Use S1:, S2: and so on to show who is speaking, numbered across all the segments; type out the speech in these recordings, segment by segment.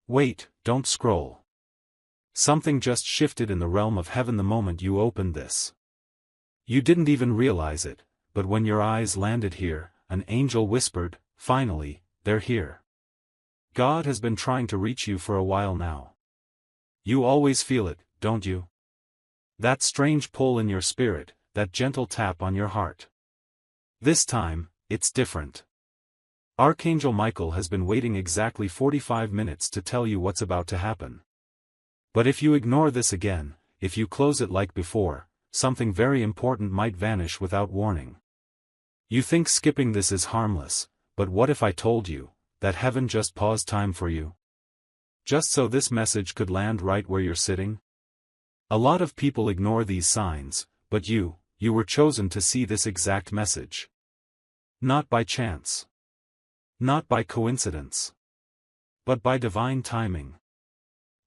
S1: Wait, don't scroll. Something just shifted in the realm of heaven the moment you opened this. You didn't even realize it, but when your eyes landed here, an angel whispered, "Finally, they're here." God has been trying to reach you for a while now. You always feel it, don't you? That strange pull in your spirit, that gentle tap on your heart. This time, it's different. Archangel Michael has been waiting exactly 45 minutes to tell you what's about to happen. But if you ignore this again, if you close it like before, something very important might vanish without warning. You think skipping this is harmless, but what if I told you that heaven just paused time for you? Just so this message could land right where you're sitting? A lot of people ignore these signs, but you were chosen to see this exact message. Not by chance. Not by coincidence. But by divine timing.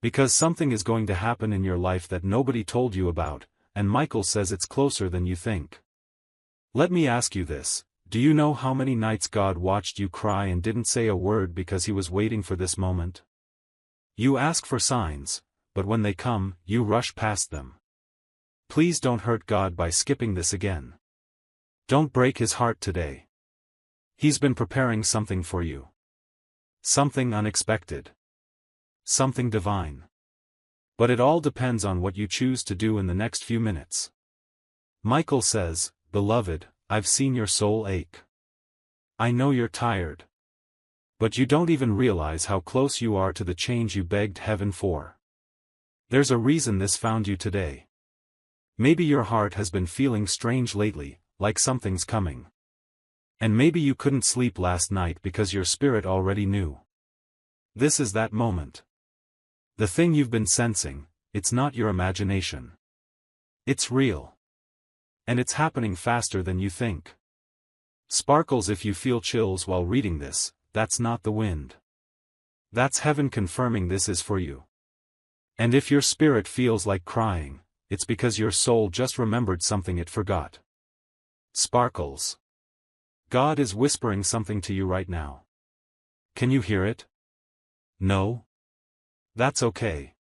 S1: Because something is going to happen in your life that nobody told you about, and Michael says it's closer than you think. Let me ask you this, do you know how many nights God watched you cry and didn't say a word because he was waiting for this moment? You ask for signs, but when they come, you rush past them. Please don't hurt God by skipping this again. Don't break his heart today. He's been preparing something for you. Something unexpected. Something divine. But it all depends on what you choose to do in the next few minutes. Michael says, "Beloved, I've seen your soul ache. I know you're tired. But you don't even realize how close you are to the change you begged heaven for. There's a reason this found you today. Maybe your heart has been feeling strange lately, like something's coming. And maybe you couldn't sleep last night because your spirit already knew. This is that moment. The thing you've been sensing, it's not your imagination. It's real. And it's happening faster than you think. Sparkles if you feel chills while reading this, that's not the wind. That's heaven confirming this is for you. And if your spirit feels like crying, it's because your soul just remembered something it forgot. Sparkles. God is whispering something to you right now. Can you hear it? No? That's okay.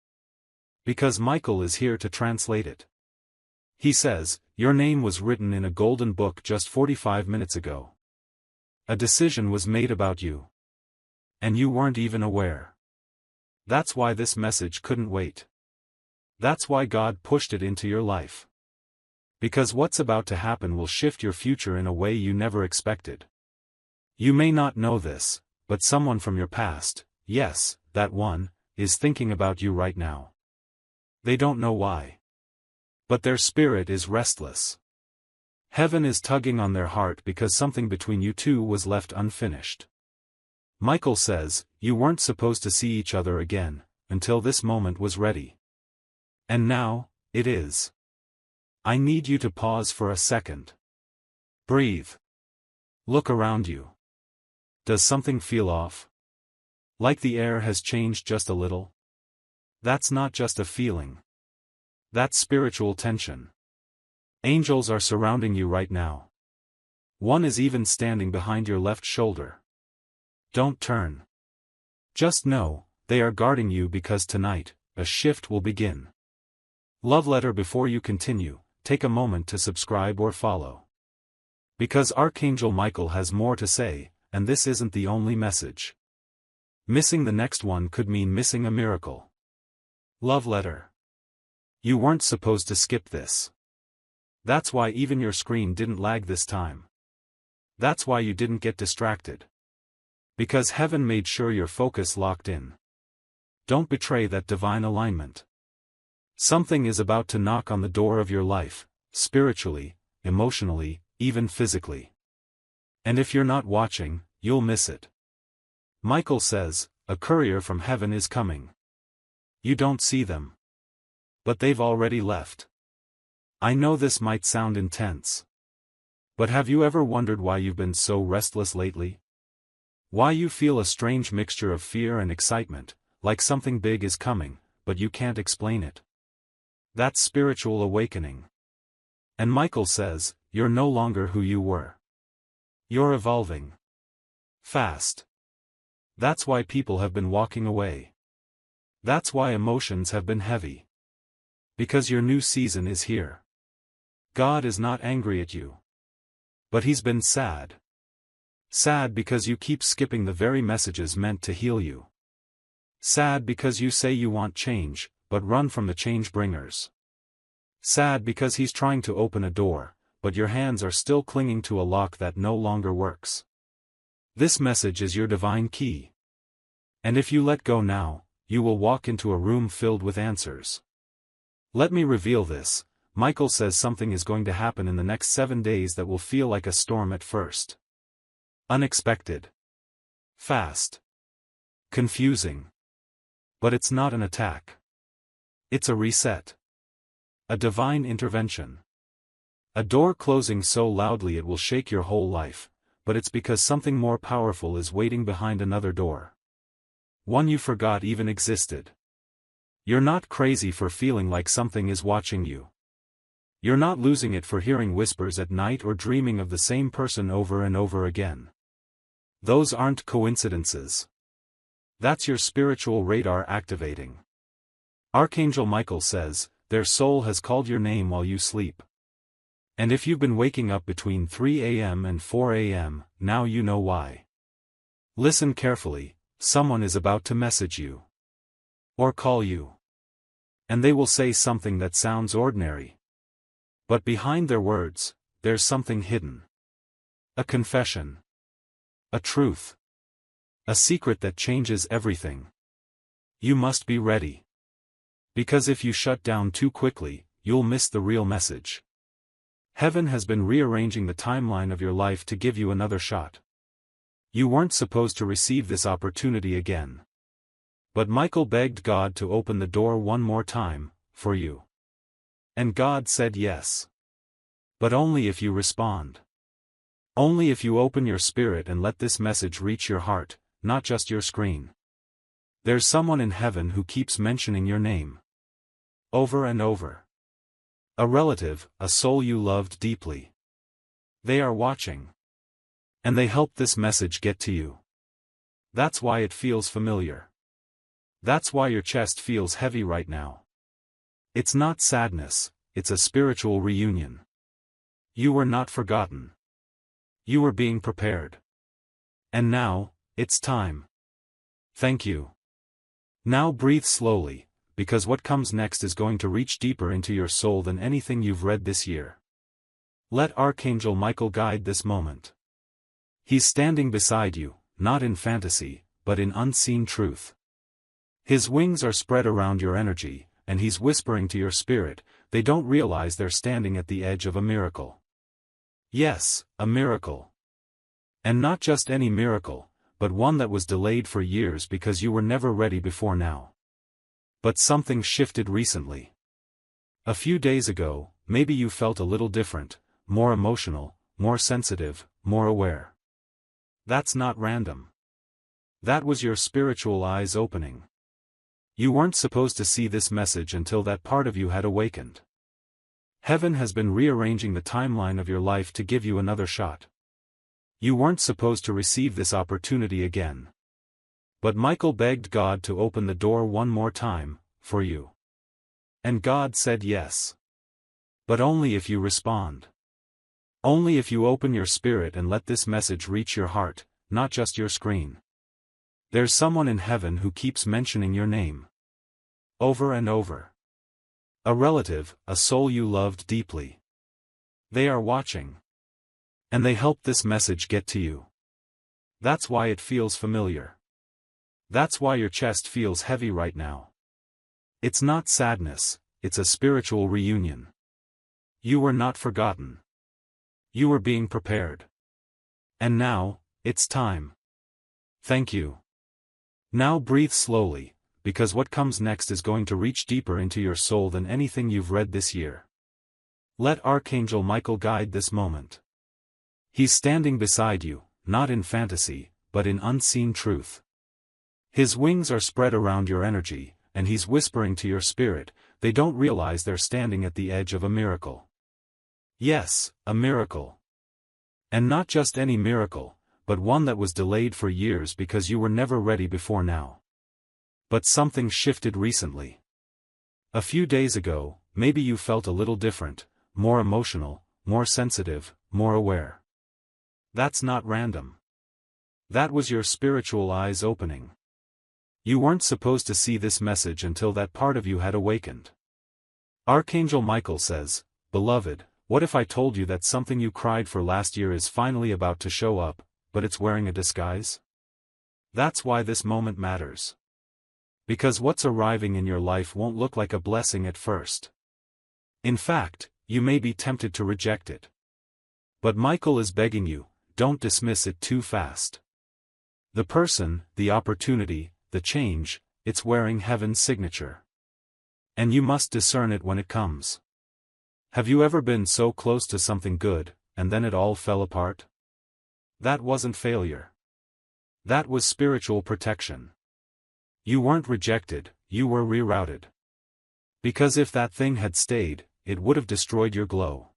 S1: Because Michael is here to translate it. He says, your name was written in a golden book just 45 minutes ago. A decision was made about you. And you weren't even aware. That's why this message couldn't wait. That's why God pushed it into your life. Because what's about to happen will shift your future in a way you never expected. You may not know this, but someone from your past, yes, that one, is thinking about you right now. They don't know why. But their spirit is restless. Heaven is tugging on their heart because something between you two was left unfinished. Michael says, you weren't supposed to see each other again, until this moment was ready. And now, it is. I need you to pause for a second. Breathe. Look around you. Does something feel off? Like the air has changed just a little? That's not just a feeling. That's spiritual tension. Angels are surrounding you right now. One is even standing behind your left shoulder. Don't turn. Just know, they are guarding you because tonight, a shift will begin. Love letter before you continue. Take a moment to subscribe or follow. Because Archangel Michael has more to say, and this isn't the only message. Missing the next one could mean missing a miracle. Love letter. You weren't supposed to skip this. That's why even your screen didn't lag this time. That's why you didn't get distracted. Because heaven made sure your focus locked in. Don't betray that divine alignment. Something is about to knock on the door of your life, spiritually, emotionally, even physically. And if you're not watching, you'll miss it. Michael says, a courier from heaven is coming. You don't see them. But they've already left. I know this might sound intense. But have you ever wondered why you've been so restless lately? Why you feel a strange mixture of fear and excitement, like something big is coming, but you can't explain it? That's spiritual awakening. And Michael says, you're no longer who you were. You're evolving. Fast. That's why people have been walking away. That's why emotions have been heavy. Because your new season is here. God is not angry at you. But He's been sad. Sad because you keep skipping the very messages meant to heal you. Sad because you say you want change, but run from the change bringers. Sad because He's trying to open a door, but your hands are still clinging to a lock that no longer works. This message is your divine key. And if you let go now, you will walk into a room filled with answers. Let me reveal this. Michael says something is going to happen in the next 7 days that will feel like a storm at first. Unexpected. Fast. Confusing. But it's not an attack. It's a reset. A divine intervention. A door closing so loudly it will shake your whole life, but it's because something more powerful is waiting behind another door. One you forgot even existed. You're not crazy for feeling like something is watching you. You're not losing it for hearing whispers at night or dreaming of the same person over and over again. Those aren't coincidences. That's your spiritual radar activating. Archangel Michael says, their soul has called your name while you sleep. And if you've been waking up between 3 a.m. and 4 a.m., now you know why. Listen carefully, someone is about to message you. Or call you. And they will say something that sounds ordinary. But behind their words, there's something hidden. A confession. A truth. A secret that changes everything. You must be ready. Because if you shut down too quickly, you'll miss the real message. Heaven has been rearranging the timeline of your life to give you another shot. You weren't supposed to receive this opportunity again. But Michael begged God to open the door one more time, for you. And God said yes. But only if you respond. Only if you open your spirit and let this message reach your heart, not just your screen. There's someone in heaven who keeps mentioning your name. Over and over. A relative, a soul you loved deeply. They are watching. And they helped this message get to you. That's why it feels familiar. That's why your chest feels heavy right now. It's not sadness, it's a spiritual reunion. You were not forgotten. You were being prepared. And now, it's time. Thank you. Now breathe slowly, because what comes next is going to reach deeper into your soul than anything you've read this year. Let Archangel Michael guide this moment. He's standing beside you, not in fantasy, but in unseen truth. His wings are spread around your energy, and he's whispering to your spirit. They don't realize they're standing at the edge of a miracle. Yes, a miracle. And not just any miracle, but one that was delayed for years because you were never ready before now. But something shifted recently. A few days ago, maybe you felt a little different, more emotional, more sensitive, more aware. That's not random. That was your spiritual eyes opening. You weren't supposed to see this message until that part of you had awakened. Heaven has been rearranging the timeline of your life to give you another shot. You weren't supposed to receive this opportunity again. But Michael begged God to open the door one more time, for you. And God said yes. But only if you respond. Only if you open your spirit and let this message reach your heart, not just your screen. There's someone in heaven who keeps mentioning your name. Over and over. A relative, a soul you loved deeply. They are watching. And they helped this message get to you. That's why it feels familiar. That's why your chest feels heavy right now. It's not sadness, it's a spiritual reunion. You were not forgotten. You were being prepared. And now, it's time. Thank you. Now breathe slowly, because what comes next is going to reach deeper into your soul than anything you've read this year. Let Archangel Michael guide this moment. He's standing beside you, not in fantasy, but in unseen truth. His wings are spread around your energy, and he's whispering to your spirit. They don't realize they're standing at the edge of a miracle. Yes, a miracle. And not just any miracle, but one that was delayed for years because you were never ready before now. But something shifted recently. A few days ago, maybe you felt a little different, more emotional, more sensitive, more aware. That's not random. That was your spiritual eyes opening. You weren't supposed to see this message until that part of you had awakened. Archangel Michael says, "Beloved, what if I told you that something you cried for last year is finally about to show up, but it's wearing a disguise?" That's why this moment matters. Because what's arriving in your life won't look like a blessing at first. In fact, you may be tempted to reject it. But Michael is begging you, don't dismiss it too fast. The person, the opportunity, the change, it's wearing heaven's signature. And you must discern it when it comes. Have you ever been so close to something good, and then it all fell apart? That wasn't failure. That was spiritual protection. You weren't rejected, you were rerouted. Because if that thing had stayed, it would have destroyed your glow.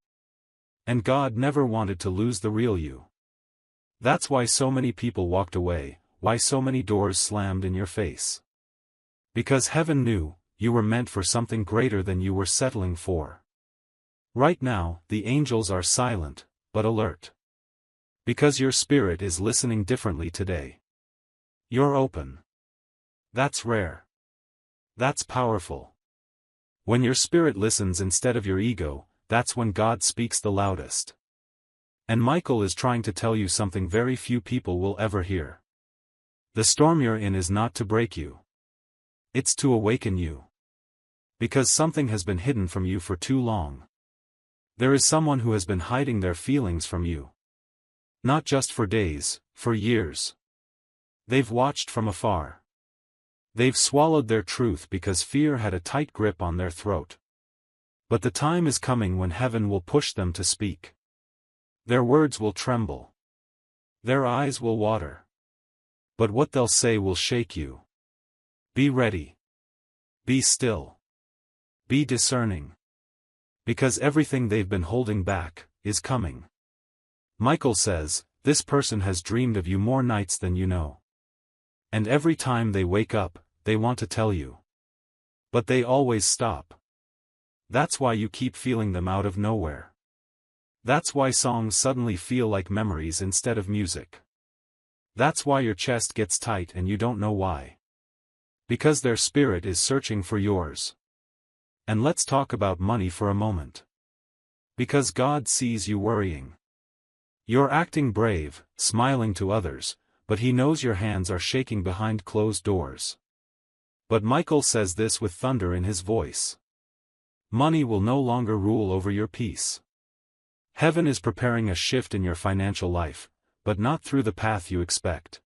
S1: And God never wanted to lose the real you. That's why so many people walked away, why so many doors slammed in your face. Because heaven knew, you were meant for something greater than you were settling for. Right now, the angels are silent, but alert. Because your spirit is listening differently today. You're open. That's rare. That's powerful. When your spirit listens instead of your ego, that's when God speaks the loudest. And Michael is trying to tell you something very few people will ever hear. The storm you're in is not to break you. It's to awaken you. Because something has been hidden from you for too long. There is someone who has been hiding their feelings from you. Not just for days, for years. They've watched from afar. They've swallowed their truth because fear had a tight grip on their throat. But the time is coming when heaven will push them to speak. Their words will tremble. Their eyes will water. But what they'll say will shake you. Be ready. Be still. Be discerning. Because everything they've been holding back, is coming. Michael says, this person has dreamed of you more nights than you know. And every time they wake up, they want to tell you. But they always stop. That's why you keep feeling them out of nowhere. That's why songs suddenly feel like memories instead of music. That's why your chest gets tight and you don't know why. Because their spirit is searching for yours. And let's talk about money for a moment. Because God sees you worrying. You're acting brave, smiling to others, but He knows your hands are shaking behind closed doors. But Michael says this with thunder in his voice. Money will no longer rule over your peace. Heaven is preparing a shift in your financial life, but not through the path you expect.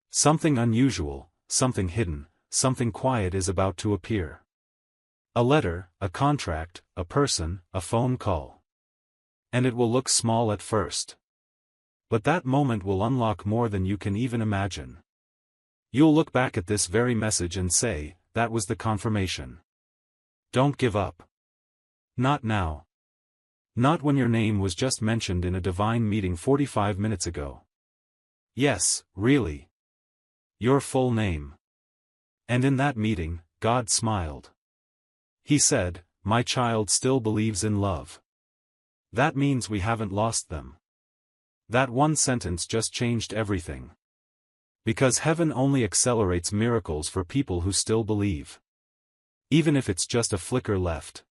S1: Something unusual, something hidden, something quiet is about to appear. A letter, a contract, a person, a phone call. And it will look small at first. But that moment will unlock more than you can even imagine. You'll look back at this very message and say, that was the confirmation. Don't give up. Not now. Not when your name was just mentioned in a divine meeting 45 minutes ago. Yes, really. Your full name. And in that meeting, God smiled. He said, my child still believes in love. That means we haven't lost them. That one sentence just changed everything. Because heaven only accelerates miracles for people who still believe. Even if it's just a flicker left.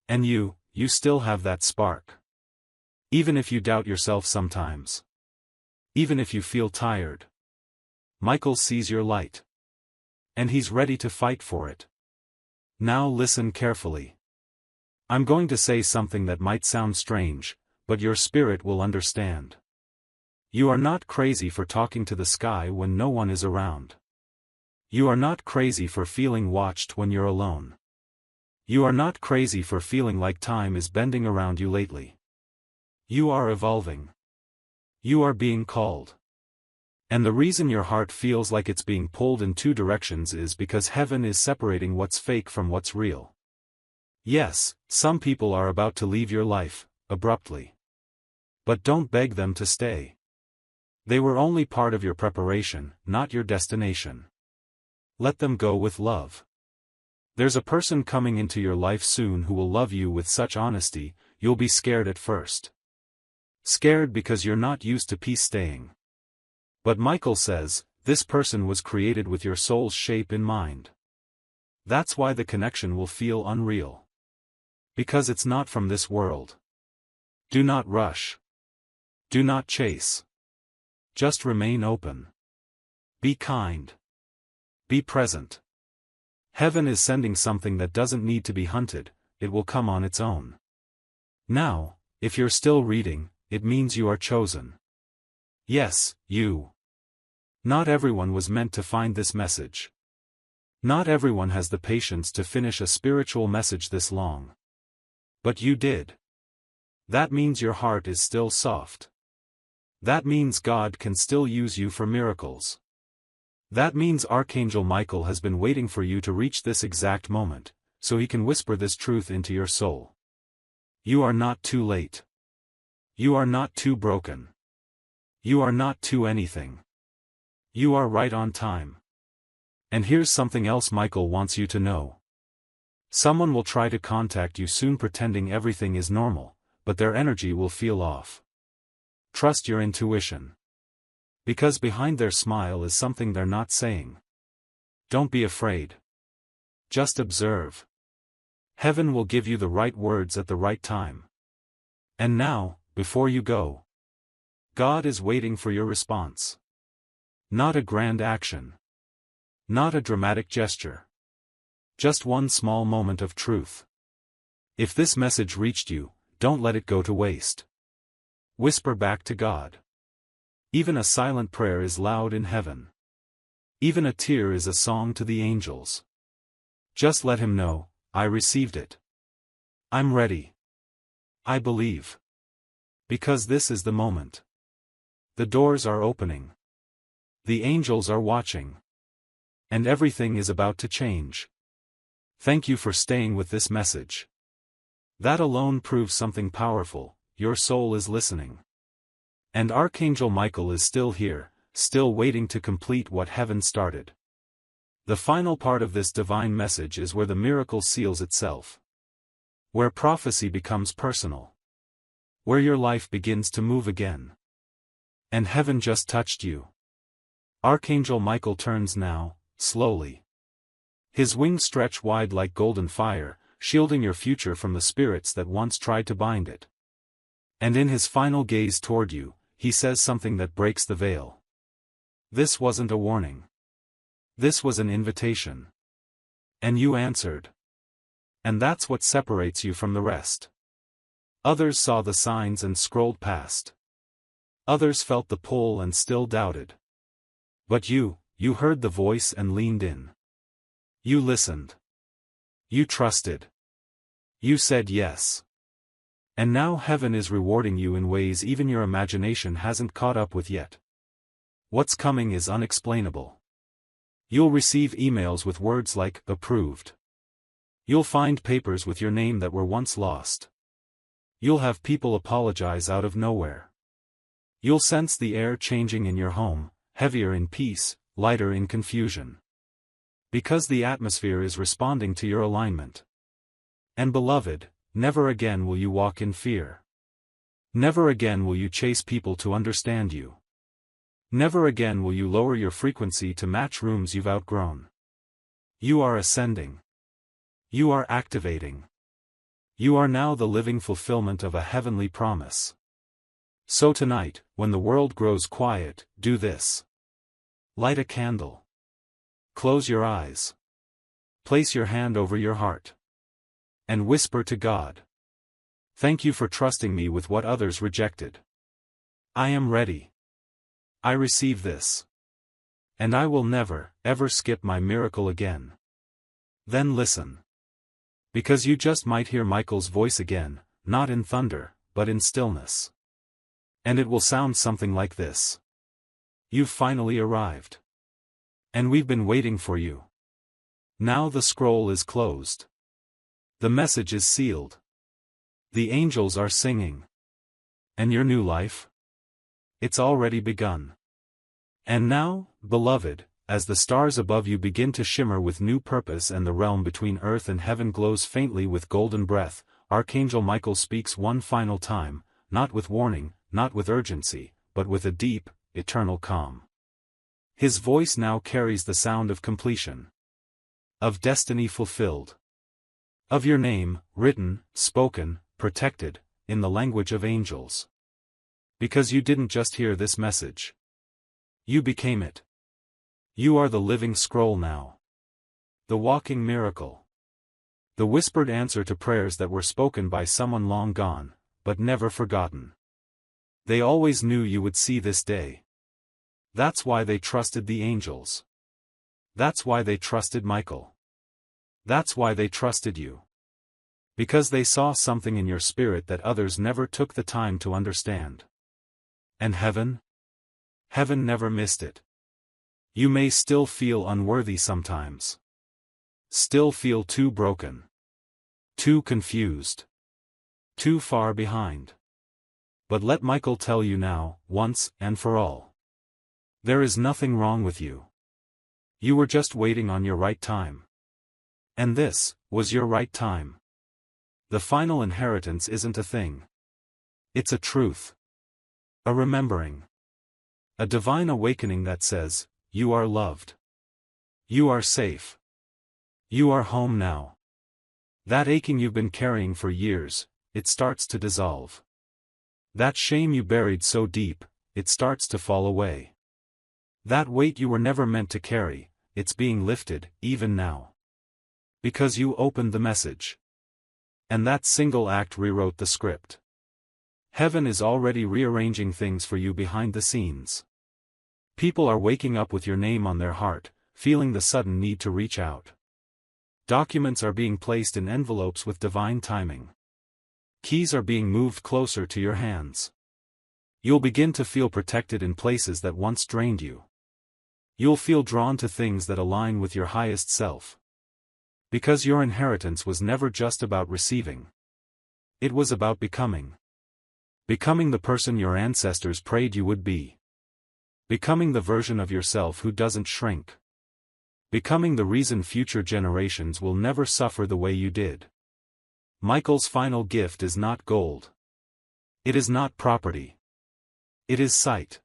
S1: And you still have that spark. Even if you doubt yourself sometimes. Even if you feel tired. Michael sees your light. And he's ready to fight for it. Now listen carefully. I'm going to say something that might sound strange, but your spirit will understand. You are not crazy for talking to the sky when no one is around. You are not crazy for feeling watched when you're alone. You are not crazy for feeling like time is bending around you lately. You are evolving. You are being called. And the reason your heart feels like it's being pulled in two directions is because heaven is separating what's fake from what's real. Yes, some people are about to leave your life, abruptly. But don't beg them to stay. They were only part of your preparation, not your destination. Let them go with love. There's a person coming into your life soon who will love you with such honesty, you'll be scared at first. Scared because you're not used to peace staying. But Michael says, this person was created with your soul's shape in mind. That's why the connection will feel unreal. Because it's not from this world. Do not rush. Do not chase. Just remain open. Be kind. Be present. Heaven is sending something that doesn't need to be hunted, it will come on its own. Now, if you're still reading, it means you are chosen. Yes, you. Not everyone was meant to find this message. Not everyone has the patience to finish a spiritual message this long. But you did. That means your heart is still soft. That means God can still use you for miracles. That means Archangel Michael has been waiting for you to reach this exact moment, so he can whisper this truth into your soul. You are not too late. You are not too broken. You are not too anything. You are right on time. And here's something else Michael wants you to know. Someone will try to contact you soon pretending everything is normal, but their energy will feel off. Trust your intuition. Because behind their smile is something they're not saying. Don't be afraid. Just observe. Heaven will give you the right words at the right time. And now, before you go, God is waiting for your response. Not a grand action. Not a dramatic gesture. Just one small moment of truth. If this message reached you, don't let it go to waste. Whisper back to God. Even a silent prayer is loud in heaven. Even a tear is a song to the angels. Just let him know, I received it. I'm ready. I believe. Because this is the moment. The doors are opening. The angels are watching. And everything is about to change. Thank you for staying with this message. That alone proves something powerful, your soul is listening. And Archangel Michael is still here, still waiting to complete what heaven started. The final part of this divine message is where the miracle seals itself. Where prophecy becomes personal. Where your life begins to move again. And heaven just touched you. Archangel Michael turns now, slowly. His wings stretch wide like golden fire, shielding your future from the spirits that once tried to bind it. And in his final gaze toward you, he says something that breaks the veil. This wasn't a warning. This was an invitation. And you answered. And that's what separates you from the rest. Others saw the signs and scrolled past. Others felt the pull and still doubted. But you heard the voice and leaned in. You listened. You trusted. You said yes. And now heaven is rewarding you in ways even your imagination hasn't caught up with yet. What's coming is unexplainable. You'll receive emails with words like, approved. You'll find papers with your name that were once lost. You'll have people apologize out of nowhere. You'll sense the air changing in your home, heavier in peace, lighter in confusion. Because the atmosphere is responding to your alignment. And beloved, never again will you walk in fear. Never again will you chase people to understand you. Never again will you lower your frequency to match rooms you've outgrown. You are ascending. You are activating. You are now the living fulfillment of a heavenly promise. So tonight, when the world grows quiet, do this. Light a candle. Close your eyes. Place your hand over your heart. And whisper to God. Thank you for trusting me with what others rejected. I am ready. I receive this. And I will never, ever skip my miracle again. Then listen. Because you just might hear Michael's voice again, not in thunder, but in stillness. And it will sound something like this. You've finally arrived. And we've been waiting for you. Now the scroll is closed. The message is sealed. The angels are singing. And your new life? It's already begun. And now, beloved, as the stars above you begin to shimmer with new purpose and the realm between earth and heaven glows faintly with golden breath, Archangel Michael speaks one final time, not with warning, not with urgency, but with a deep, eternal calm. His voice now carries the sound of completion. Of destiny fulfilled. Of your name, written, spoken, protected, in the language of angels. Because you didn't just hear this message. You became it. You are the living scroll now. The walking miracle. The whispered answer to prayers that were spoken by someone long gone, but never forgotten. They always knew you would see this day. That's why they trusted the angels. That's why they trusted Michael. That's why they trusted you. Because they saw something in your spirit that others never took the time to understand. And heaven? Heaven never missed it. You may still feel unworthy sometimes. Still feel too broken. Too confused. Too far behind. But let Michael tell you now, once and for all. There is nothing wrong with you. You were just waiting on your right time. And this was your right time. The final inheritance isn't a thing. It's a truth. A remembering. A divine awakening that says, you are loved. You are safe. You are home now. That aching you've been carrying for years, it starts to dissolve. That shame you buried so deep, it starts to fall away. That weight you were never meant to carry, it's being lifted, even now. Because you opened the message. And that single act rewrote the script. Heaven is already rearranging things for you behind the scenes. People are waking up with your name on their heart, feeling the sudden need to reach out. Documents are being placed in envelopes with divine timing. Keys are being moved closer to your hands. You'll begin to feel protected in places that once drained you. You'll feel drawn to things that align with your highest self. Because your inheritance was never just about receiving. It was about becoming. Becoming the person your ancestors prayed you would be. Becoming the version of yourself who doesn't shrink. Becoming the reason future generations will never suffer the way you did. Michael's final gift is not gold. It is not property. It is sight.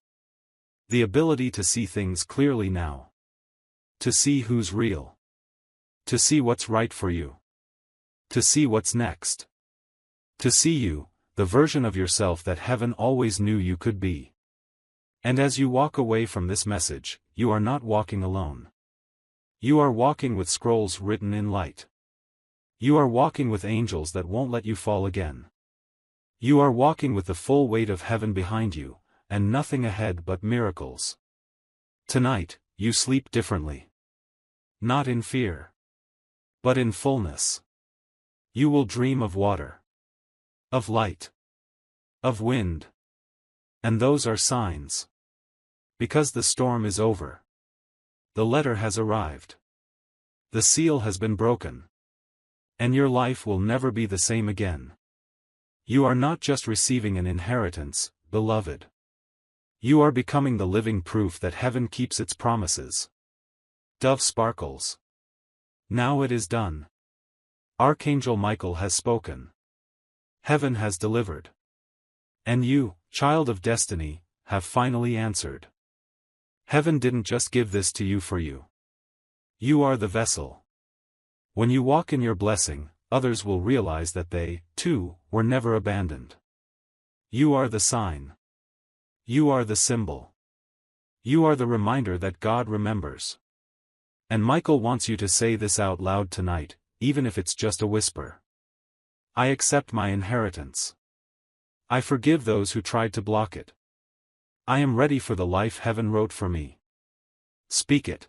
S1: The ability to see things clearly now. To see who's real. To see what's right for you. To see what's next. To see you, the version of yourself that heaven always knew you could be. And as you walk away from this message, you are not walking alone. You are walking with scrolls written in light. You are walking with angels that won't let you fall again. You are walking with the full weight of heaven behind you, and nothing ahead but miracles. Tonight, you sleep differently. Not in fear. But in fullness. You will dream of water. Of light. Of wind. And those are signs. Because the storm is over. The letter has arrived. The seal has been broken. And your life will never be the same again. You are not just receiving an inheritance, beloved. You are becoming the living proof that heaven keeps its promises. Dove sparkles. Now it is done. Archangel Michael has spoken. Heaven has delivered. And you, child of destiny, have finally answered. Heaven didn't just give this to you for you. You are the vessel. When you walk in your blessing, others will realize that they, too, were never abandoned. You are the sign. You are the symbol. You are the reminder that God remembers. And Michael wants you to say this out loud tonight, even if it's just a whisper. I accept my inheritance. I forgive those who tried to block it. I am ready for the life heaven wrote for me. Speak it.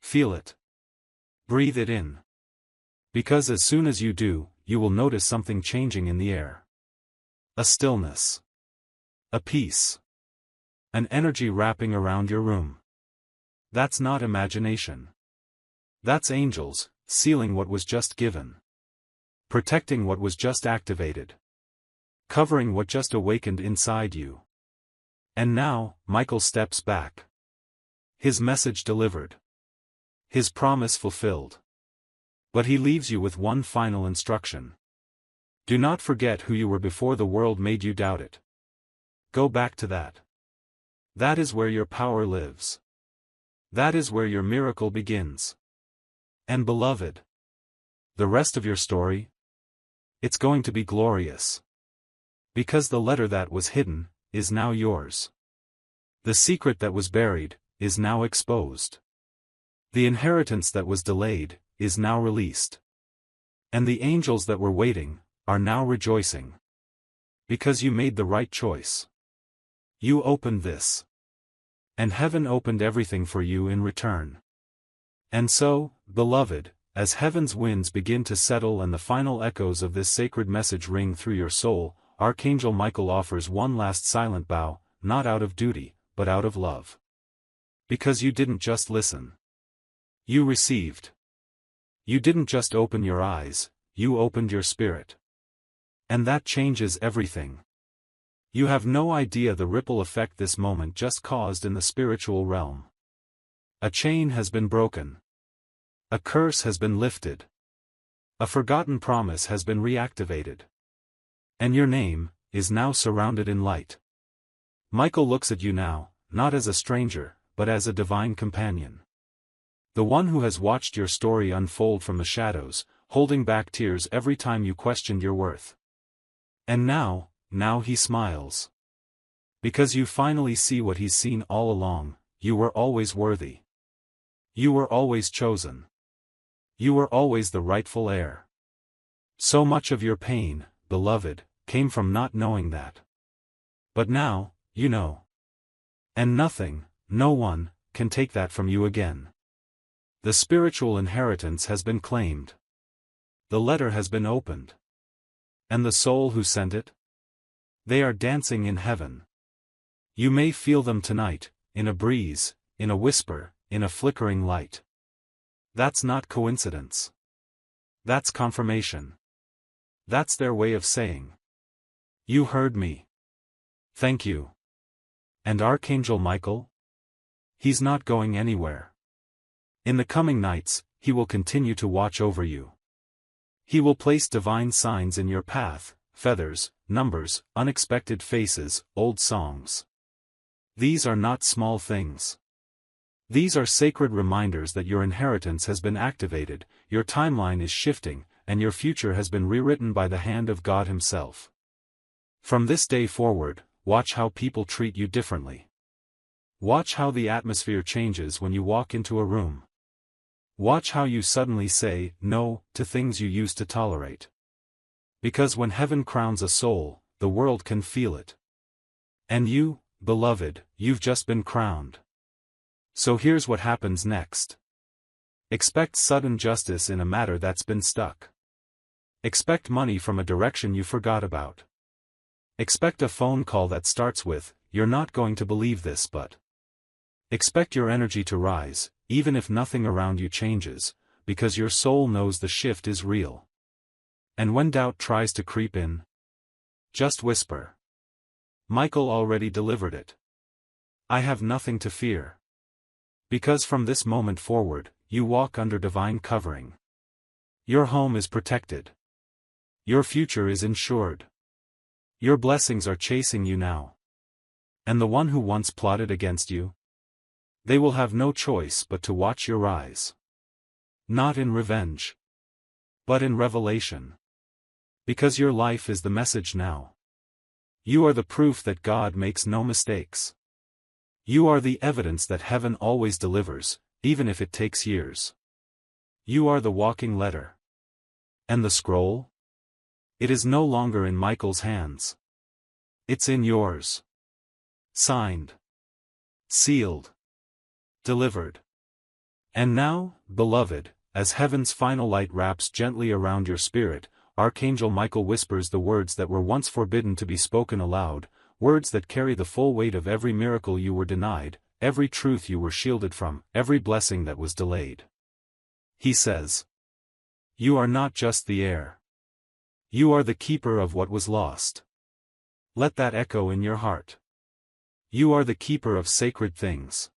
S1: Feel it. Breathe it in. Because as soon as you do, you will notice something changing in the air. A stillness. A peace. An energy wrapping around your room. That's not imagination. That's angels, sealing what was just given. Protecting what was just activated. Covering what just awakened inside you. And now, Michael steps back. His message delivered. His promise fulfilled. But he leaves you with one final instruction. Do not forget who you were before the world made you doubt it. Go back to that. That is where your power lives. That is where your miracle begins. And beloved, the rest of your story? It's going to be glorious. Because the letter that was hidden is now yours. The secret that was buried is now exposed. The inheritance that was delayed is now released. And the angels that were waiting are now rejoicing. Because you made the right choice. You opened this. And heaven opened everything for you in return. And so, beloved, as heaven's winds begin to settle and the final echoes of this sacred message ring through your soul, Archangel Michael offers one last silent bow, not out of duty, but out of love. Because you didn't just listen. You received. You didn't just open your eyes, you opened your spirit. And that changes everything. You have no idea the ripple effect this moment just caused in the spiritual realm. A chain has been broken. A curse has been lifted. A forgotten promise has been reactivated. And your name is now surrounded in light. Michael looks at you now, not as a stranger, but as a divine companion. The one who has watched your story unfold from the shadows, holding back tears every time you questioned your worth. And now he smiles. Because you finally see what he's seen all along, you were always worthy. You were always chosen. You were always the rightful heir. So much of your pain, beloved, came from not knowing that. But now, you know. And nothing, no one, can take that from you again. The spiritual inheritance has been claimed. The letter has been opened. And the soul who sent it? They are dancing in heaven. You may feel them tonight, in a breeze, in a whisper, in a flickering light. That's not coincidence. That's confirmation. That's their way of saying, you heard me. Thank you. And Archangel Michael? He's not going anywhere. In the coming nights, he will continue to watch over you. He will place divine signs in your path, feathers, numbers, unexpected faces, old songs. These are not small things. These are sacred reminders that your inheritance has been activated, your timeline is shifting, and your future has been rewritten by the hand of God Himself. From this day forward, watch how people treat you differently. Watch how the atmosphere changes when you walk into a room. Watch how you suddenly say no to things you used to tolerate. Because when heaven crowns a soul, the world can feel it. And you, beloved, you've just been crowned. So here's what happens next. Expect sudden justice in a matter that's been stuck. Expect money from a direction you forgot about. Expect a phone call that starts with, "You're not going to believe this, but." Expect your energy to rise, even if nothing around you changes, because your soul knows the shift is real. And when doubt tries to creep in, just whisper. Michael already delivered it. I have nothing to fear. Because from this moment forward, you walk under divine covering. Your home is protected. Your future is ensured. Your blessings are chasing you now. And the one who once plotted against you? They will have no choice but to watch your rise. Not in revenge, but in revelation. Because your life is the message now. You are the proof that God makes no mistakes. You are the evidence that heaven always delivers, even if it takes years. You are the walking letter. And the scroll? It is no longer in Michael's hands. It's in yours. Signed. Sealed. Delivered. And now, beloved, as heaven's final light wraps gently around your spirit, Archangel Michael whispers the words that were once forbidden to be spoken aloud, words that carry the full weight of every miracle you were denied, every truth you were shielded from, every blessing that was delayed. He says, you are not just the heir. You are the keeper of what was lost. Let that echo in your heart. You are the keeper of sacred things.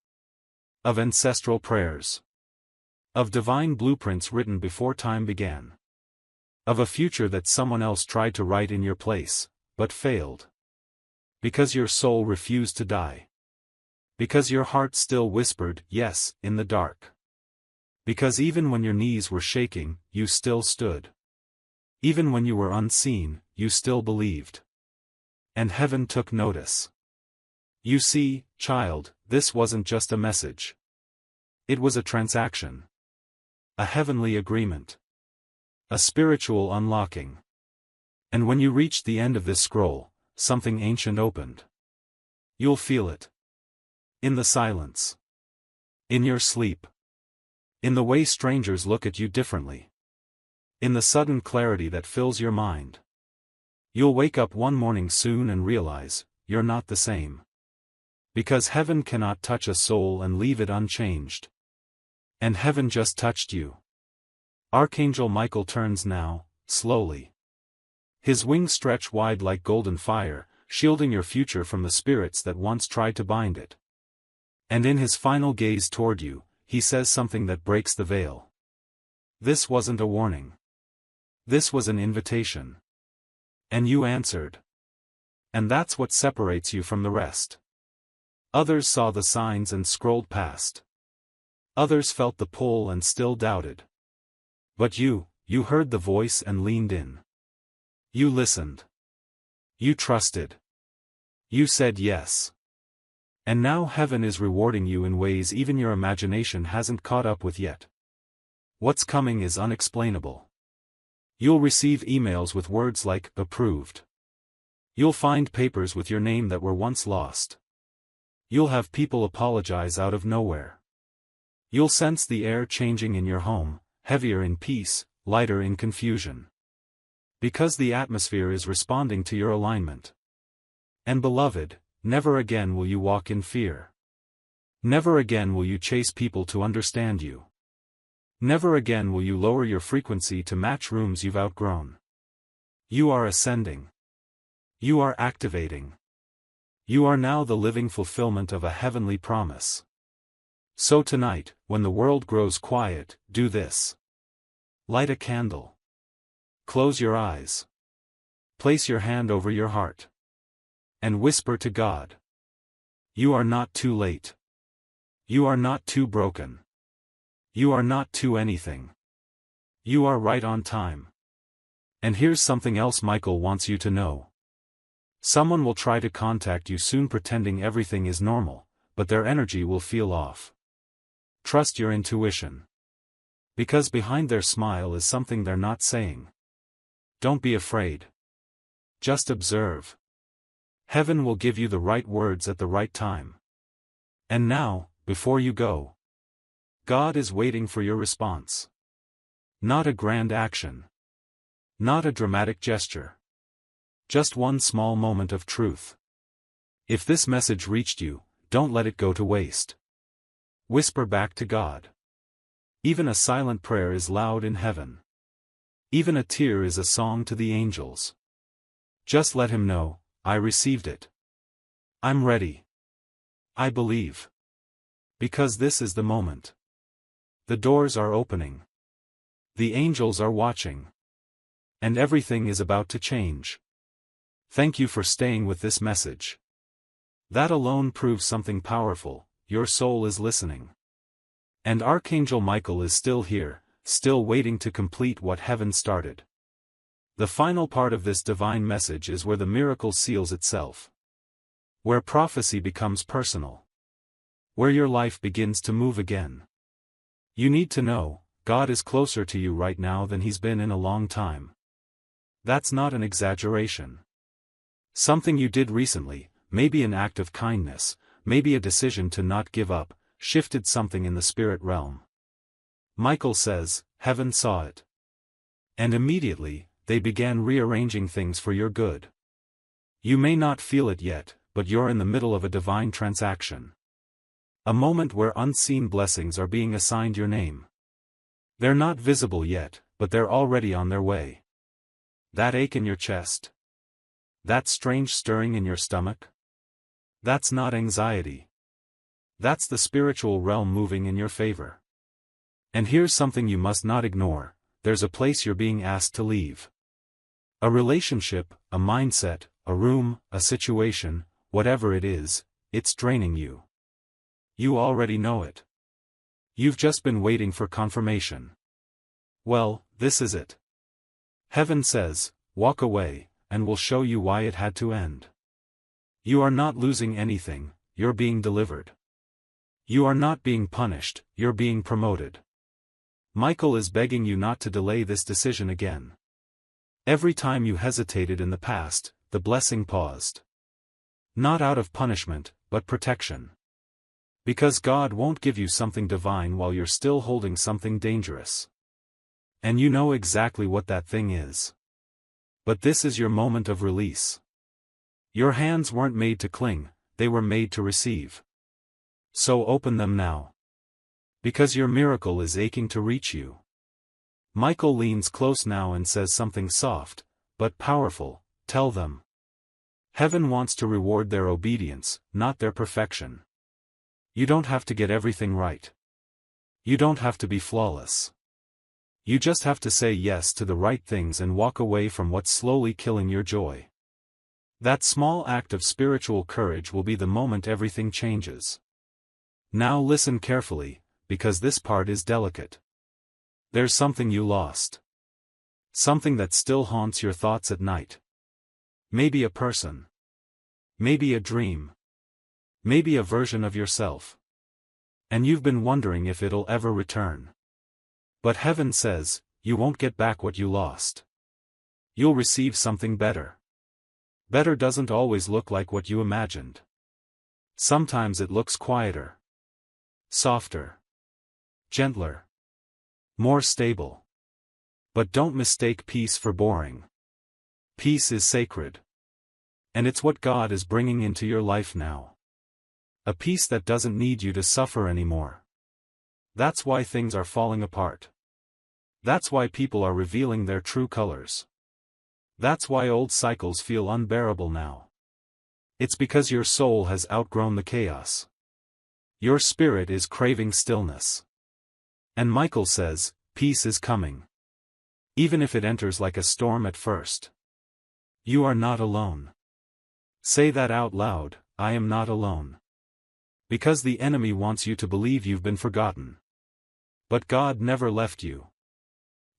S1: Of ancestral prayers. Of divine blueprints written before time began. Of a future that someone else tried to write in your place, but failed. Because your soul refused to die. Because your heart still whispered, yes, in the dark. Because even when your knees were shaking, you still stood. Even when you were unseen, you still believed. And heaven took notice. You see, child, this wasn't just a message. It was a transaction. A heavenly agreement. A spiritual unlocking. And when you reached the end of this scroll, something ancient opened. You'll feel it. In the silence. In your sleep. In the way strangers look at you differently. In the sudden clarity that fills your mind. You'll wake up one morning soon and realize, you're not the same. Because heaven cannot touch a soul and leave it unchanged. And heaven just touched you. Archangel Michael turns now, slowly. His wings stretch wide like golden fire, shielding your future from the spirits that once tried to bind it. And in his final gaze toward you, he says something that breaks the veil. This wasn't a warning. This was an invitation. And you answered. And that's what separates you from the rest. Others saw the signs and scrolled past. Others felt the pull and still doubted. But you heard the voice and leaned in. You listened. You trusted. You said yes. And now heaven is rewarding you in ways even your imagination hasn't caught up with yet. What's coming is unexplainable. You'll receive emails with words like, approved. You'll find papers with your name that were once lost. You'll have people apologize out of nowhere. You'll sense the air changing in your home, heavier in peace, lighter in confusion. Because the atmosphere is responding to your alignment. And beloved, never again will you walk in fear. Never again will you chase people to understand you. Never again will you lower your frequency to match rooms you've outgrown. You are ascending. You are activating. You are now the living fulfillment of a heavenly promise. So tonight, when the world grows quiet, do this. Light a candle. Close your eyes. Place your hand over your heart. And whisper to God. You are not too late. You are not too broken. You are not too anything. You are right on time. And here's something else Michael wants you to know. Someone will try to contact you soon pretending everything is normal, but their energy will feel off. Trust your intuition. Because behind their smile is something they're not saying. Don't be afraid. Just observe. Heaven will give you the right words at the right time. And now, before you go, God is waiting for your response. Not a grand action. Not a dramatic gesture. Just one small moment of truth. If this message reached you, don't let it go to waste. Whisper back to God. Even a silent prayer is loud in heaven. Even a tear is a song to the angels. Just let him know, I received it. I'm ready. I believe. Because this is the moment. The doors are opening. The angels are watching. And everything is about to change. Thank you for staying with this message. That alone proves something powerful, your soul is listening. And Archangel Michael is still here, still waiting to complete what heaven started. The final part of this divine message is where the miracle seals itself. Where prophecy becomes personal. Where your life begins to move again. You need to know, God is closer to you right now than he's been in a long time. That's not an exaggeration. Something you did recently, maybe an act of kindness, maybe a decision to not give up, shifted something in the spirit realm. Michael says, heaven saw it. And immediately, they began rearranging things for your good. You may not feel it yet, but you're in the middle of a divine transaction. A moment where unseen blessings are being assigned your name. They're not visible yet, but they're already on their way. That ache in your chest? That strange stirring in your stomach? That's not anxiety. That's the spiritual realm moving in your favor. And here's something you must not ignore: there's a place you're being asked to leave. A relationship, a mindset, a room, a situation, whatever it is, it's draining you. You already know it. You've just been waiting for confirmation. Well, this is it. Heaven says, walk away, and we'll show you why it had to end. You are not losing anything, you're being delivered. You are not being punished, you're being promoted. Michael is begging you not to delay this decision again. Every time you hesitated in the past, the blessing paused. Not out of punishment, but protection. Because God won't give you something divine while you're still holding something dangerous. And you know exactly what that thing is. But this is your moment of release. Your hands weren't made to cling, they were made to receive. So open them now. Because your miracle is aching to reach you. Michael leans close now and says something soft, but powerful. Tell them. Heaven wants to reward their obedience, not their perfection. You don't have to get everything right. You don't have to be flawless. You just have to say yes to the right things and walk away from what's slowly killing your joy. That small act of spiritual courage will be the moment everything changes. Now listen carefully, because this part is delicate. There's something you lost. Something that still haunts your thoughts at night. Maybe a person. Maybe a dream. Maybe a version of yourself. And you've been wondering if it'll ever return. But heaven says, you won't get back what you lost. You'll receive something better. Better doesn't always look like what you imagined. Sometimes it looks quieter. Softer. Gentler. More stable. But don't mistake peace for boring. Peace is sacred. And it's what God is bringing into your life now. A peace that doesn't need you to suffer anymore. That's why things are falling apart. That's why people are revealing their true colors. That's why old cycles feel unbearable now. It's because your soul has outgrown the chaos. Your spirit is craving stillness. And Michael says, peace is coming. Even if it enters like a storm at first. You are not alone. Say that out loud, I am not alone. Because the enemy wants you to believe you've been forgotten. But God never left you.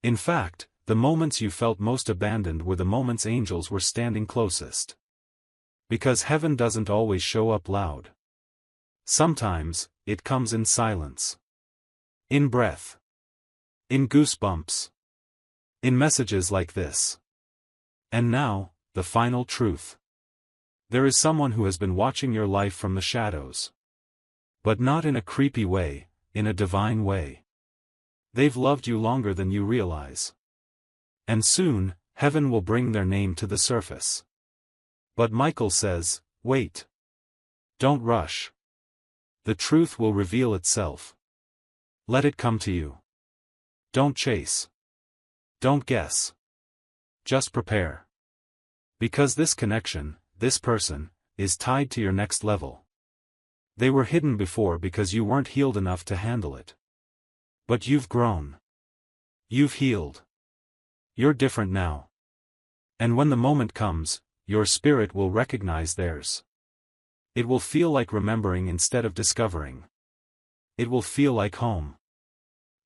S1: In fact, the moments you felt most abandoned were the moments angels were standing closest. Because heaven doesn't always show up loud. Sometimes, it comes in silence. In breath. In goosebumps. In messages like this. And now, the final truth. There is someone who has been watching your life from the shadows. But not in a creepy way, in a divine way. They've loved you longer than you realize. And soon, heaven will bring their name to the surface. But Michael says, wait. Don't rush. The truth will reveal itself. Let it come to you. Don't chase. Don't guess. Just prepare. Because this connection, this person, is tied to your next level. They were hidden before because you weren't healed enough to handle it. But you've grown. You've healed. You're different now. And when the moment comes, your spirit will recognize theirs. It will feel like remembering instead of discovering. It will feel like home.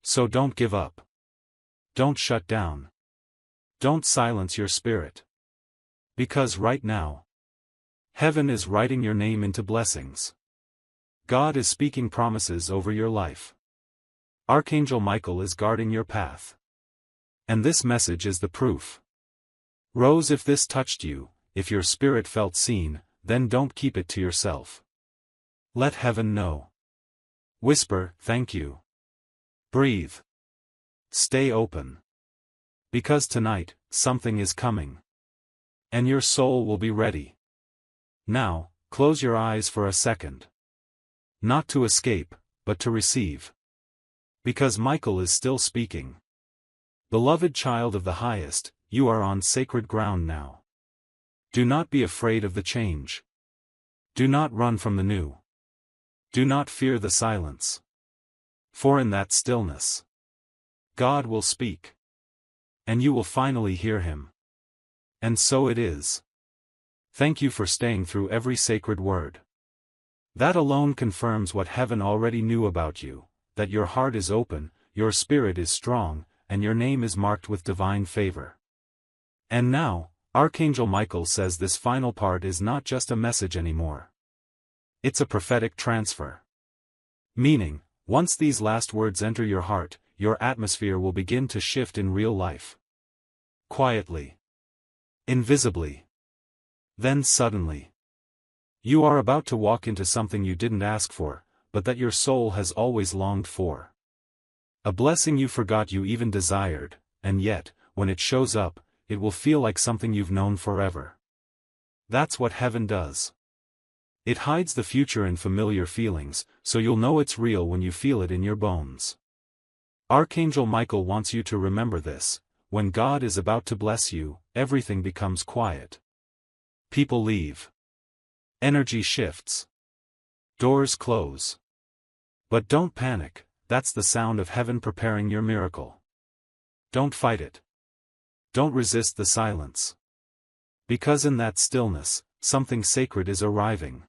S1: So don't give up. Don't shut down. Don't silence your spirit. Because right now, heaven is writing your name into blessings. God is speaking promises over your life. Archangel Michael is guarding your path. And this message is the proof. Rose, if this touched you, if your spirit felt seen, then don't keep it to yourself. Let heaven know. Whisper, thank you. Breathe. Stay open. Because tonight, something is coming. And your soul will be ready. Now, close your eyes for a second. Not to escape, but to receive. Because Michael is still speaking. Beloved child of the highest, you are on sacred ground now. Do not be afraid of the change. Do not run from the new. Do not fear the silence. For in that stillness, God will speak. And you will finally hear him. And so it is. Thank you for staying through every sacred word. That alone confirms what heaven already knew about you, that your heart is open, your spirit is strong, and your name is marked with divine favor. And now, Archangel Michael says this final part is not just a message anymore. It's a prophetic transfer. Meaning, once these last words enter your heart, your atmosphere will begin to shift in real life. Quietly. Invisibly. Then suddenly. You are about to walk into something you didn't ask for, but that your soul has always longed for. A blessing you forgot you even desired, and yet, when it shows up, it will feel like something you've known forever. That's what heaven does. It hides the future in familiar feelings, so you'll know it's real when you feel it in your bones. Archangel Michael wants you to remember this: when God is about to bless you, everything becomes quiet. People leave. Energy shifts. Doors close. But don't panic, that's the sound of heaven preparing your miracle. Don't fight it. Don't resist the silence. Because in that stillness, something sacred is arriving.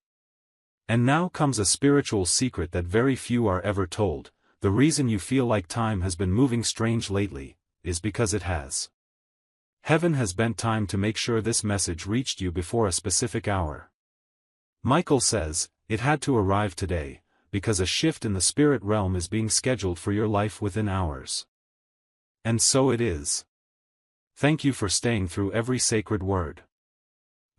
S1: And now comes a spiritual secret that very few are ever told: the reason you feel like time has been moving strange lately, is because it has. Heaven has bent time to make sure this message reached you before a specific hour. Michael says, it had to arrive today, because a shift in the spirit realm is being scheduled for your life within hours. And so it is. Thank you for staying through every sacred word.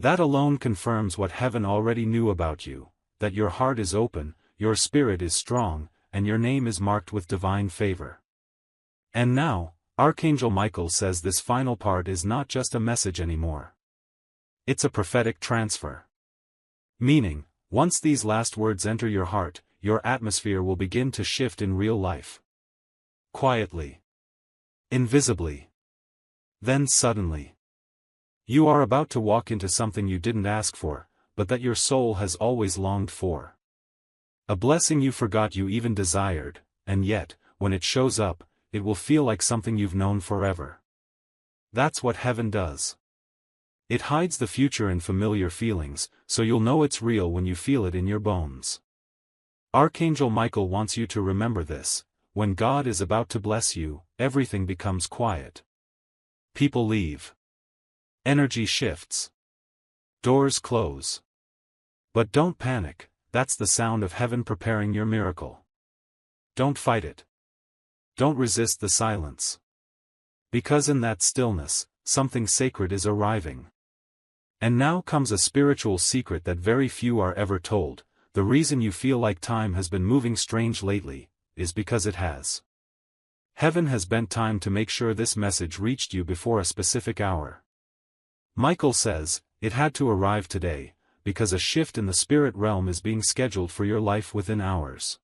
S1: That alone confirms what heaven already knew about you, that your heart is open, your spirit is strong, and your name is marked with divine favor. And now, Archangel Michael says this final part is not just a message anymore. It's a prophetic transfer. Meaning, once these last words enter your heart, your atmosphere will begin to shift in real life. Quietly. Invisibly. Then suddenly. You are about to walk into something you didn't ask for, but that your soul has always longed for. A blessing you forgot you even desired, and yet, when it shows up, it will feel like something you've known forever. That's what heaven does. It hides the future in familiar feelings, so you'll know it's real when you feel it in your bones. Archangel Michael wants you to remember this: when God is about to bless you, everything becomes quiet. People leave. Energy shifts. Doors close. But don't panic, that's the sound of heaven preparing your miracle. Don't fight it. Don't resist the silence. Because in that stillness, something sacred is arriving. And now comes a spiritual secret that very few are ever told: the reason you feel like time has been moving strange lately, is because it has. Heaven has bent time to make sure this message reached you before a specific hour. Michael says, it had to arrive today, because a shift in the spirit realm is being scheduled for your life within hours.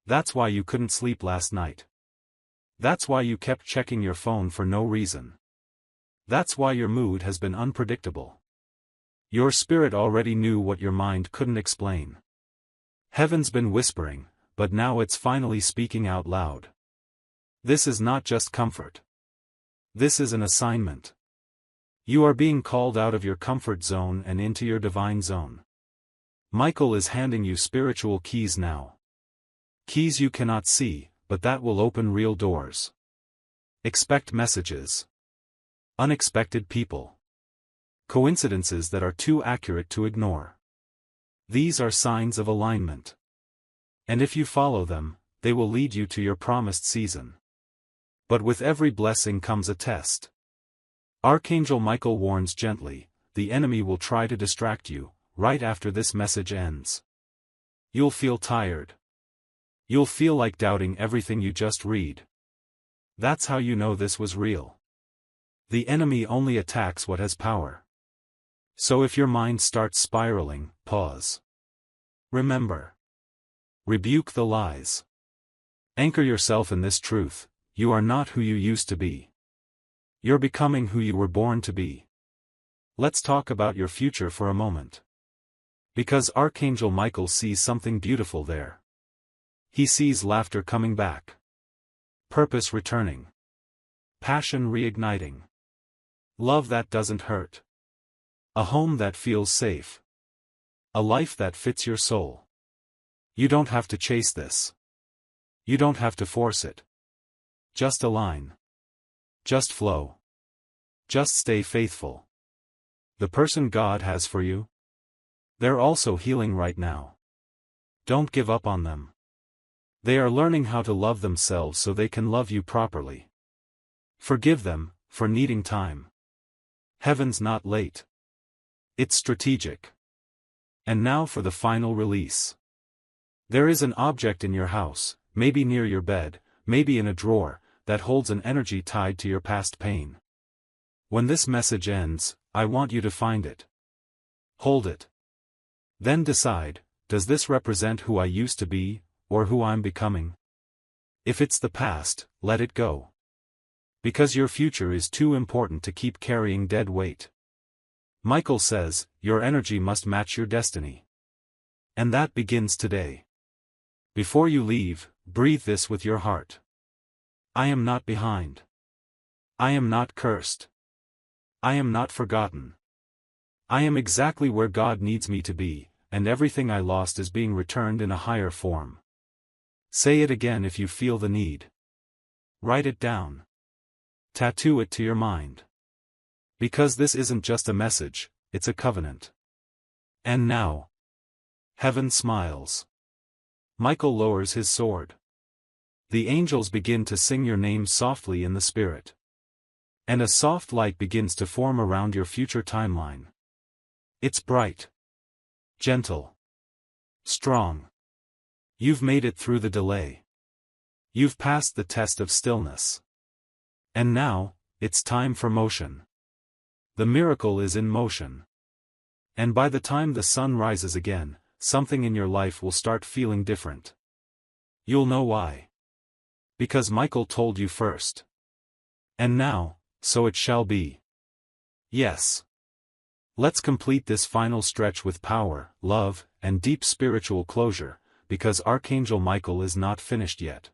S1: That's why you couldn't sleep last night. That's why you kept checking your phone for no reason. That's why your mood has been unpredictable. Your spirit already knew what your mind couldn't explain. Heaven's been whispering, but now it's finally speaking out loud. This is not just comfort. This is an assignment. You are being called out of your comfort zone and into your divine zone. Michael is handing you spiritual keys now. Keys you cannot see, but that will open real doors. Expect messages. Unexpected people. Coincidences that are too accurate to ignore. These are signs of alignment. And if you follow them, they will lead you to your promised season. But with every blessing comes a test. Archangel Michael warns gently: the enemy will try to distract you, right after this message ends. You'll feel tired. You'll feel like doubting everything you just read. That's how you know this was real. The enemy only attacks what has power. So if your mind starts spiraling, pause. Remember. Rebuke the lies. Anchor yourself in this truth: you are not who you used to be. You're becoming who you were born to be. Let's talk about your future for a moment. Because Archangel Michael sees something beautiful there. He sees laughter coming back. Purpose returning. Passion reigniting. Love that doesn't hurt. A home that feels safe. A life that fits your soul. You don't have to chase this. You don't have to force it. Just align. Just flow. Just stay faithful. The person God has for you, they're also healing right now. Don't give up on them. They are learning how to love themselves so they can love you properly. Forgive them for needing time. Heaven's not late. It's strategic. And now for the final release. There is an object in your house, maybe near your bed, maybe in a drawer, that holds an energy tied to your past pain. When this message ends, I want you to find it. Hold it. Then decide, does this represent who I used to be, or who I'm becoming? If it's the past, let it go. Because your future is too important to keep carrying dead weight. Michael says, your energy must match your destiny. And that begins today. Before you leave, breathe this with your heart. I am not behind. I am not cursed. I am not forgotten. I am exactly where God needs me to be, and everything I lost is being returned in a higher form. Say it again if you feel the need. Write it down. Tattoo it to your mind. Because this isn't just a message, it's a covenant. And now. Heaven smiles. Michael lowers his sword. The angels begin to sing your name softly in the spirit. And a soft light begins to form around your future timeline. It's bright. Gentle. Strong. You've made it through the delay. You've passed the test of stillness. And now, it's time for motion. The miracle is in motion. And by the time the sun rises again, something in your life will start feeling different. You'll know why. Because Michael told you first. And now, so it shall be. Yes. Let's complete this final stretch with power, love, and deep spiritual closure, because Archangel Michael is not finished yet.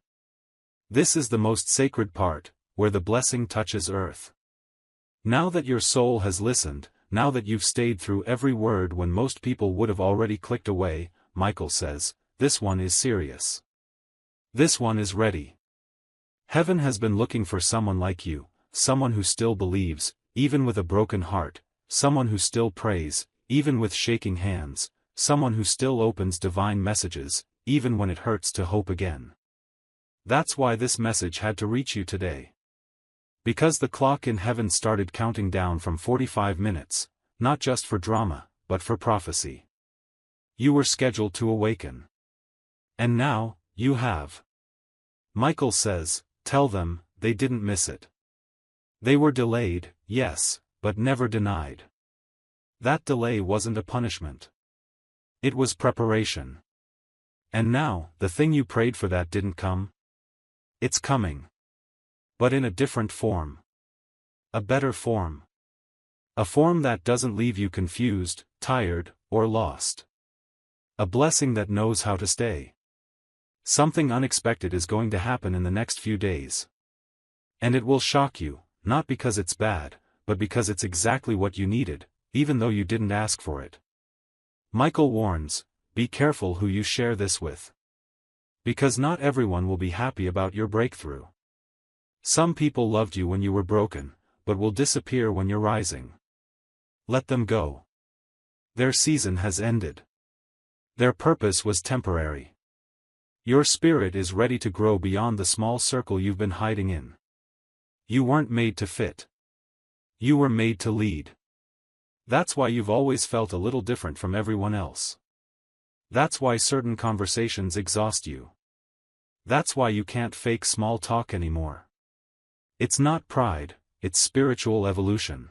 S1: This is the most sacred part, where the blessing touches earth. Now that your soul has listened, now that you've stayed through every word when most people would have already clicked away, Michael says, this one is serious. This one is ready. Heaven has been looking for someone like you, someone who still believes, even with a broken heart, someone who still prays, even with shaking hands, someone who still opens divine messages, even when it hurts to hope again. That's why this message had to reach you today. Because the clock in heaven started counting down from 45 minutes, not just for drama, but for prophecy. You were scheduled to awaken. And now, you have. Michael says, tell them, they didn't miss it. They were delayed, yes, but never denied. That delay wasn't a punishment. It was preparation. And now, the thing you prayed for that didn't come. It's coming. But in a different form. A better form. A form that doesn't leave you confused, tired, or lost. A blessing that knows how to stay. Something unexpected is going to happen in the next few days. And it will shock you, not because it's bad, but because it's exactly what you needed, even though you didn't ask for it. Michael warns, be careful who you share this with. Because not everyone will be happy about your breakthrough. Some people loved you when you were broken, but will disappear when you're rising. Let them go. Their season has ended. Their purpose was temporary. Your spirit is ready to grow beyond the small circle you've been hiding in. You weren't made to fit. You were made to lead. That's why you've always felt a little different from everyone else. That's why certain conversations exhaust you. That's why you can't fake small talk anymore. It's not pride, it's spiritual evolution.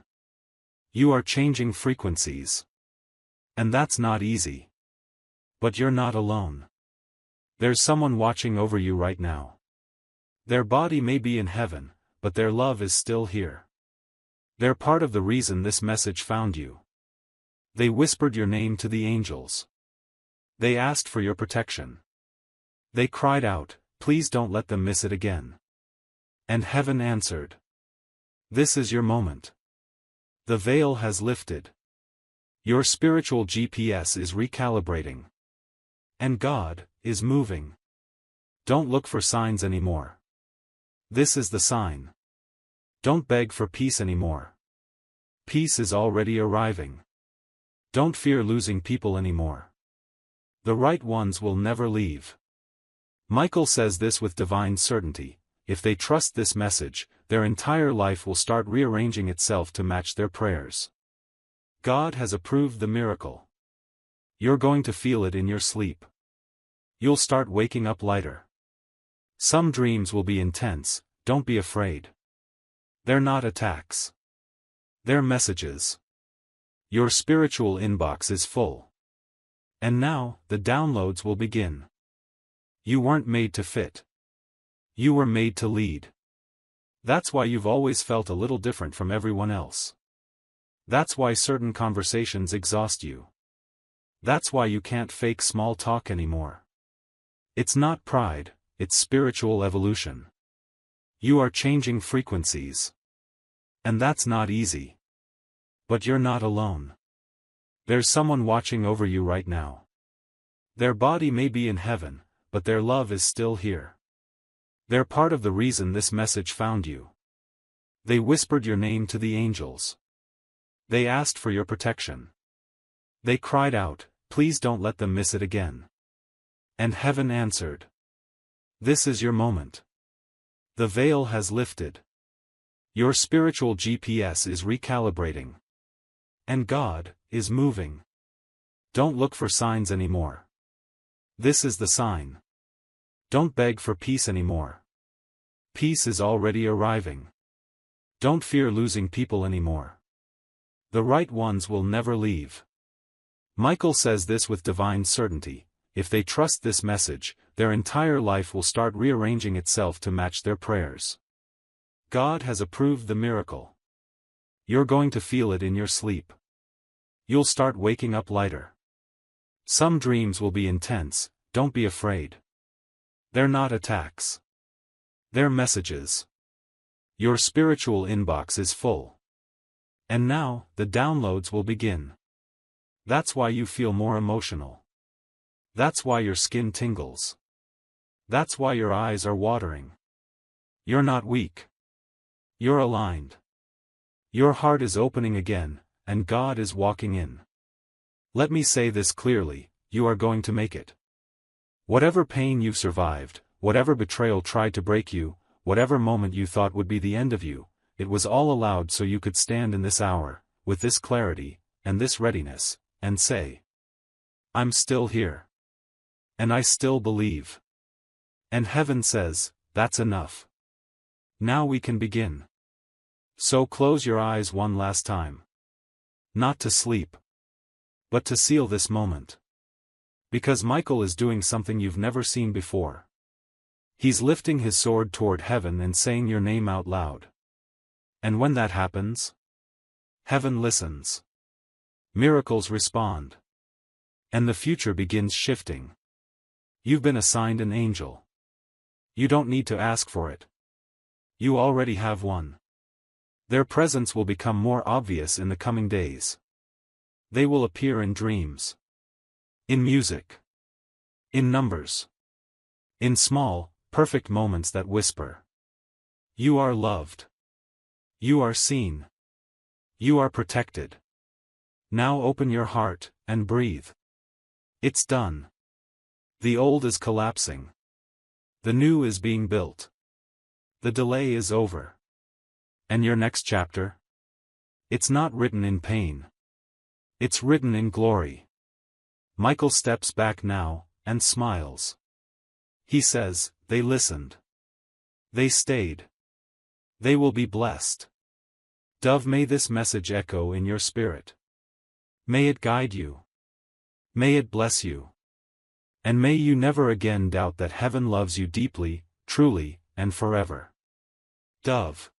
S1: You are changing frequencies. And that's not easy. But you're not alone. There's someone watching over you right now. Their body may be in heaven, but their love is still here. They're part of the reason this message found you. They whispered your name to the angels. They asked for your protection. They cried out, please don't let them miss it again. And heaven answered. This is your moment. The veil has lifted. Your spiritual GPS is recalibrating. And God is moving. Don't look for signs anymore. This is the sign. Don't beg for peace anymore. Peace is already arriving. Don't fear losing people anymore. The right ones will never leave. Michael says this with divine certainty. If they trust this message, their entire life will start rearranging itself to match their prayers. God has approved the miracle. You're going to feel it in your sleep. You'll start waking up lighter. Some dreams will be intense, don't be afraid. They're not attacks. They're messages. Your spiritual inbox is full. And now, the downloads will begin. You weren't made to fit. You were made to lead. That's why you've always felt a little different from everyone else. That's why certain conversations exhaust you. That's why you can't fake small talk anymore. It's not pride, it's spiritual evolution. You are changing frequencies. And that's not easy. But you're not alone. There's someone watching over you right now. Their body may be in heaven, but their love is still here. They're part of the reason this message found you. They whispered your name to the angels. They asked for your protection. They cried out, please don't let them miss it again. And heaven answered. This is your moment. The veil has lifted. Your spiritual GPS is recalibrating. And God is moving. Don't look for signs anymore. This is the sign. Don't beg for peace anymore. Peace is already arriving. Don't fear losing people anymore. The right ones will never leave. Michael says this with divine certainty. If they trust this message, their entire life will start rearranging itself to match their prayers. God has approved the miracle. You're going to feel it in your sleep. You'll start waking up lighter. Some dreams will be intense, don't be afraid. They're not attacks. They're messages. Your spiritual inbox is full. And now, the downloads will begin. That's why you feel more emotional. That's why your skin tingles. That's why your eyes are watering. You're not weak. You're aligned. Your heart is opening again, and God is walking in. Let me say this clearly, you are going to make it. Whatever pain you've survived, whatever betrayal tried to break you, whatever moment you thought would be the end of you, it was all allowed so you could stand in this hour, with this clarity, and this readiness, and say, I'm still here. And I still believe. And heaven says, that's enough. Now we can begin. So close your eyes one last time. Not to sleep. But to seal this moment. Because Michael is doing something you've never seen before. He's lifting his sword toward heaven and saying your name out loud. And when that happens, heaven listens. Miracles respond. And the future begins shifting. You've been assigned an angel. You don't need to ask for it. You already have one. Their presence will become more obvious in the coming days. They will appear in dreams. In music. In numbers. In small, perfect moments that whisper. You are loved. You are seen. You are protected. Now open your heart, and breathe. It's done. The old is collapsing. The new is being built. The delay is over. And your next chapter? It's not written in pain. It's written in glory. Michael steps back now, and smiles. He says, they listened. They stayed. They will be blessed. Dove, may this message echo in your spirit. May it guide you. May it bless you. And may you never again doubt that heaven loves you deeply, truly, and forever. Dove.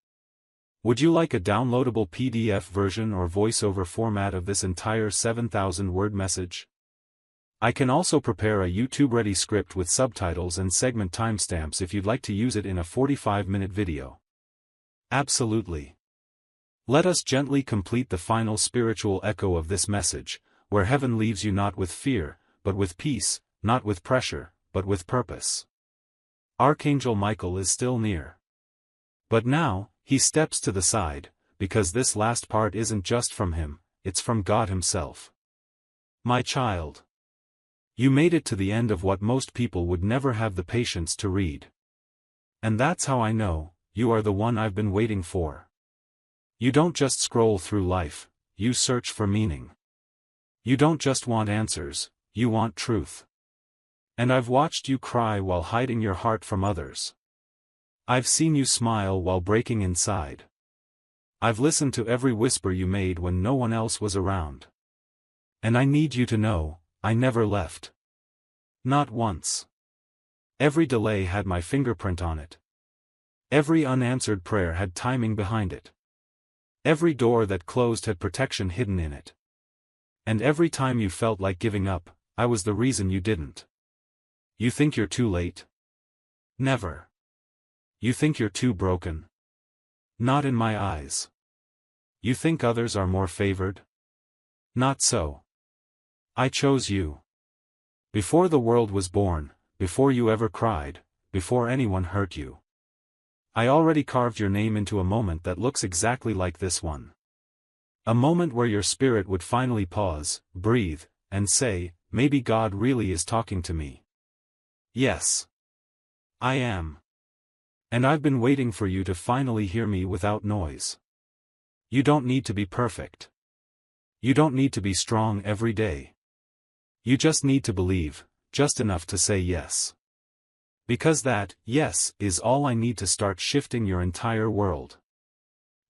S1: Would you like a downloadable PDF version or voiceover format of this entire 7,000-word message? I can also prepare a YouTube-ready script with subtitles and segment timestamps if you'd like to use it in a 45-minute video. Absolutely. Let us gently complete the final spiritual echo of this message, where heaven leaves you not with fear, but with peace, not with pressure, but with purpose. Archangel Michael is still near. But now, he steps to the side, because this last part isn't just from him, it's from God himself. My child. You made it to the end of what most people would never have the patience to read. And that's how I know, you are the one I've been waiting for. You don't just scroll through life, you search for meaning. You don't just want answers, you want truth. And I've watched you cry while hiding your heart from others. I've seen you smile while breaking inside. I've listened to every whisper you made when no one else was around. And I need you to know, I never left. Not once. Every delay had my fingerprint on it. Every unanswered prayer had timing behind it. Every door that closed had protection hidden in it. And every time you felt like giving up, I was the reason you didn't. You think you're too late? Never. You think you're too broken? Not in my eyes. You think others are more favored? Not so. I chose you. Before the world was born, before you ever cried, before anyone hurt you. I already carved your name into a moment that looks exactly like this one. A moment where your spirit would finally pause, breathe, and say, maybe God really is talking to me. Yes. I am. And I've been waiting for you to finally hear me without noise. You don't need to be perfect. You don't need to be strong every day. You just need to believe, just enough to say yes. Because that, yes, is all I need to start shifting your entire world.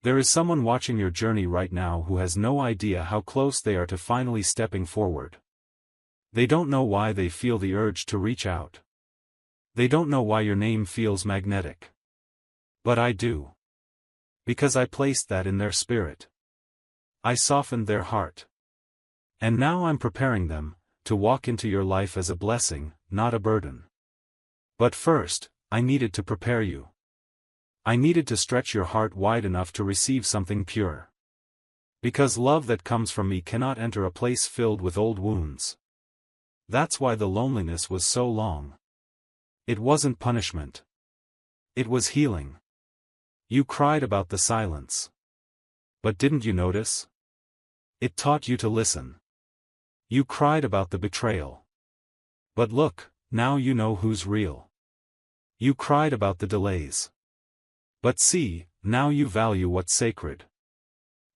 S1: There is someone watching your journey right now who has no idea how close they are to finally stepping forward. They don't know why they feel the urge to reach out. They don't know why your name feels magnetic. But I do. Because I placed that in their spirit. I softened their heart. And now I'm preparing them to walk into your life as a blessing, not a burden. But first, I needed to prepare you. I needed to stretch your heart wide enough to receive something pure. Because love that comes from me cannot enter a place filled with old wounds. That's why the loneliness was so long. It wasn't punishment. It was healing. You cried about the silence. But didn't you notice? It taught you to listen. You cried about the betrayal. But look, now you know who's real. You cried about the delays. But see, now you value what's sacred.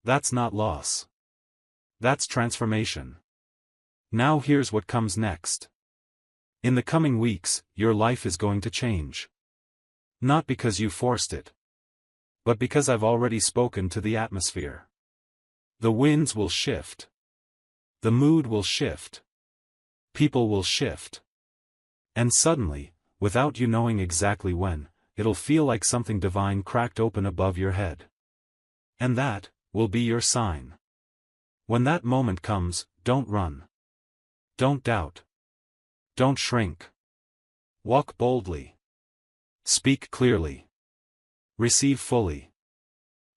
S1: That's not loss. That's transformation. Now here's what comes next. In the coming weeks, your life is going to change. Not because you forced it. But because I've already spoken to the atmosphere. The winds will shift. The mood will shift. People will shift. And suddenly, without you knowing exactly when, it'll feel like something divine cracked open above your head. And that will be your sign. When that moment comes, don't run. Don't doubt. Don't shrink. Walk boldly. Speak clearly. Receive fully.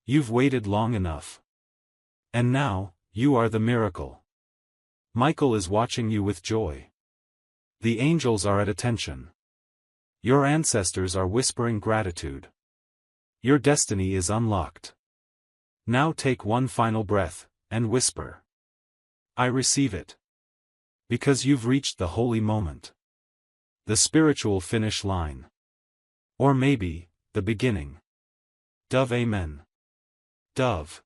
S1: You've waited long enough. And now, you are the miracle. Michael is watching you with joy. The angels are at attention. Your ancestors are whispering gratitude. Your destiny is unlocked. Now take one final breath, and whisper. I receive it. Because you've reached the holy moment. The spiritual finish line. Or maybe, the beginning. Dove Amen. Dove.